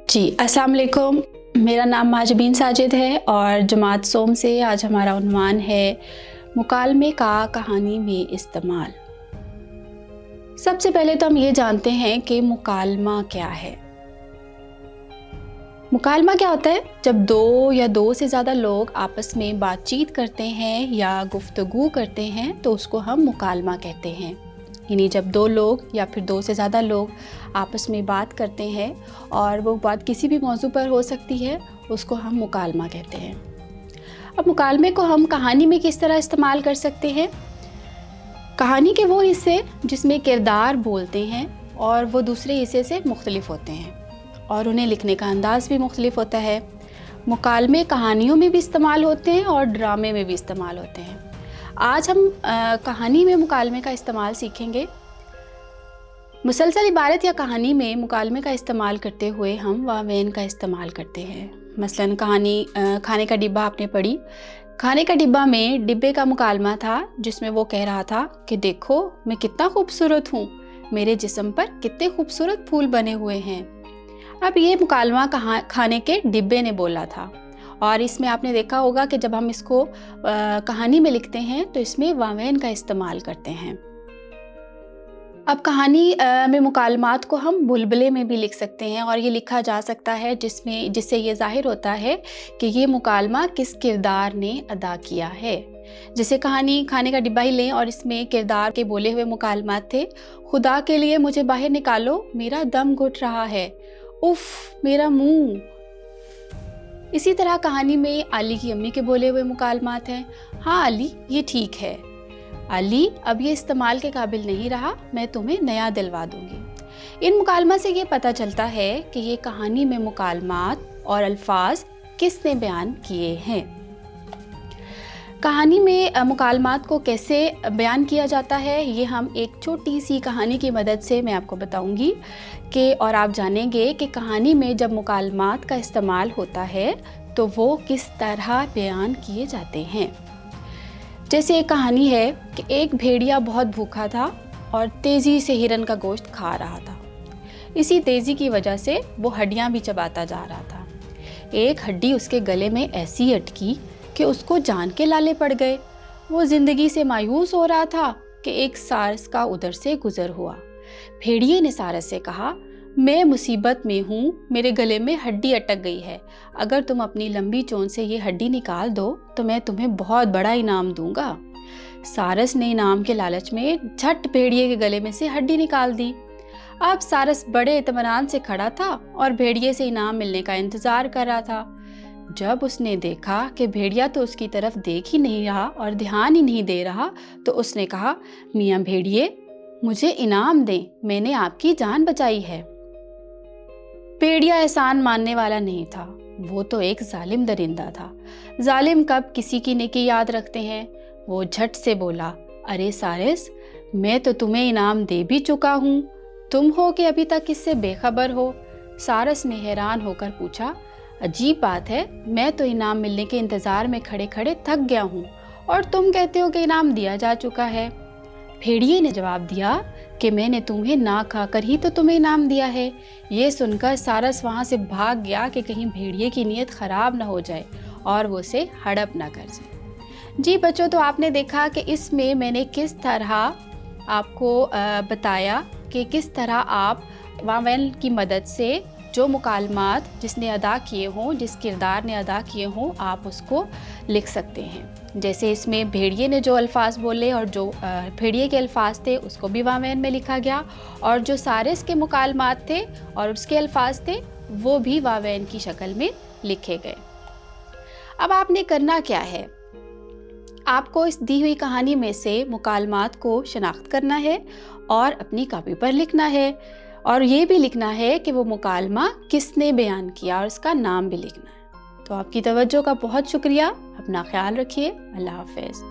जी, अस्सलाम वालेकुम। मेरा नाम माजबीन साजिद है और जमात सोम से आज हमारा उन्वान है मुकालमे का कहानी में इस्तेमाल। सबसे पहले तो हम ये जानते हैं कि मुकालमा क्या है। मुकालमा क्या होता है? जब दो या दो से ज़्यादा लोग आपस में बातचीत करते हैं या गुफ्तगू करते हैं तो उसको हम मुकालमा कहते हैं। यानी जब दो लोग या फिर दो से ज़्यादा लोग आपस में बात करते हैं और वो बात किसी भी मौजू पर हो सकती है, उसको हम मुकालमा कहते हैं। अब मुकालमे को हम कहानी में किस तरह इस्तेमाल कर सकते हैं? कहानी के वो हिस्से जिसमें किरदार बोलते हैं और वो दूसरे हिस्से से मुख्तलिफ होते हैं और उन्हें लिखने का अंदाज़ भी मुख्तलिफ होता है। मुकालमे कहानियों में भी इस्तेमाल होते हैं और ड्रामे में भी इस्तेमाल होते हैं। आज हम कहानी में मुकालमे का इस्तेमाल सीखेंगे। मुसलसल इबारत या कहानी में मुकालमे का इस्तेमाल करते हुए हम वावेन का इस्तेमाल करते हैं। मसलन कहानी खाने का डिब्बा आपने पढ़ी। खाने का डिब्बा में डिब्बे का मुकालमा था जिसमें वो कह रहा था कि देखो मैं कितना खूबसूरत हूँ, मेरे जिस्म पर कितने खूबसूरत फूल बने हुए हैं। अब ये मुकालमा खाने के डिब्बे ने बोला था और इसमें आपने देखा होगा कि जब हम इसको कहानी में लिखते हैं तो इसमें वावेन का इस्तेमाल करते हैं। अब कहानी में मुकालमात को हम बुलबुले में भी लिख सकते हैं और ये लिखा जा सकता है जिससे ये ज़ाहिर होता है कि ये मुकालमा किस किरदार ने अदा किया है। जैसे कहानी खाने का डिब्बा ही लें और इसमें किरदार के बोले हुए मुकालमात थे। खुदा के लिए मुझे बाहर निकालो, मेरा दम घुट रहा है, उफ मेरा मुंह। इसी तरह कहानी में अली की अम्मी के बोले हुए मुकालमात हैं। हाँ अली, ये ठीक है, अली अब ये इस्तेमाल के काबिल नहीं रहा, मैं तुम्हें नया दिलवा दूंगी। इन मुकालमा से ये पता चलता है कि ये कहानी में मुकालमात और अल्फाज किसने बयान किए हैं। कहानी में मुकालमात को कैसे बयान किया जाता है ये हम एक छोटी सी कहानी की मदद से मैं आपको बताऊंगी और आप जानेंगे कि कहानी में जब मुकालमात का इस्तेमाल होता है तो वो किस तरह बयान किए जाते हैं। जैसे एक कहानी है कि एक भेड़िया बहुत भूखा था और तेज़ी से हिरन का गोश्त खा रहा था। इसी तेज़ी की वजह से वो हड्डियाँ भी चबाता जा रहा था। एक हड्डी उसके गले में ऐसी अटकी कि उसको जान के लाले पड़ गए। वो ज़िंदगी से मायूस हो रहा था कि एक सारस का उधर से गुज़र हुआ। भेड़िए ने सारस से कहा, मैं मुसीबत में हूँ, मेरे गले में हड्डी अटक गई है, अगर तुम अपनी लंबी चोंच से ये हड्डी निकाल दो तो मैं तुम्हें बहुत बड़ा इनाम दूंगा। सारस ने इनाम के लालच में झट भेड़िए के गले में से हड्डी निकाल दी। अब सारस बड़े इत्मीनान से खड़ा था और भेड़िए से इनाम मिलने का इंतज़ार कर रहा था। जब उसने देखा कि भेड़िया तो उसकी तरफ देख ही नहीं रहा और ध्यान ही नहीं दे रहा तो उसने कहा, मियाँ भेड़िए मुझे इनाम दें, मैंने आपकी जान बचाई है। भेड़िया एहसान मानने वाला नहीं था, वो तो एक जालिम दरिंदा था। जालिम कब किसी की नेकी याद रखते हैं। वो झट से बोला, अरे सारस, मैं तो तुम्हें इनाम दे भी चुका हूँ, तुम हो कि अभी तक इससे बेखबर हो। सारस ने हैरान होकर पूछा, अजीब बात है, मैं तो इनाम मिलने के इंतज़ार में खड़े खड़े थक गया हूँ और तुम कहते हो कि इनाम दिया जा चुका है। भेड़िए ने जवाब दिया कि मैंने तुम्हें ना खाकर ही तो तुम्हें इनाम दिया है। ये सुनकर सारस वहाँ से भाग गया कि कहीं भेड़िए की नीयत ख़राब ना हो जाए और वो उसे हड़प ना कर जाए। जी बच्चों, तो आपने देखा कि इसमें मैंने किस तरह आपको बताया कि किस तरह आप वावेन की मदद से जो मुकालमात जिसने अदा किए हों, जिस किरदार ने अदा किए हों, आप उसको लिख सकते हैं। जैसे इसमें भेड़िए ने जो अल्फाज बोले और जो भेड़िए के अल्फाज थे उसको भी वावेन में लिखा गया और जो सारस के मुकालमात थे और उसके अल्फाज थे वो भी वावेन की शक्ल में लिखे गए। अब आपने करना क्या है, आपको इस दी हुई कहानी में से मुकालमात को शनाख्त करना है और अपनी कॉपी पर लिखना है और ये भी लिखना है कि वो मुकालमा किसने बयान किया और उसका नाम भी लिखना है। तो आपकी तवज्जो का बहुत शुक्रिया। अपना ख्याल रखिए। अल्लाह हाफ़िज़।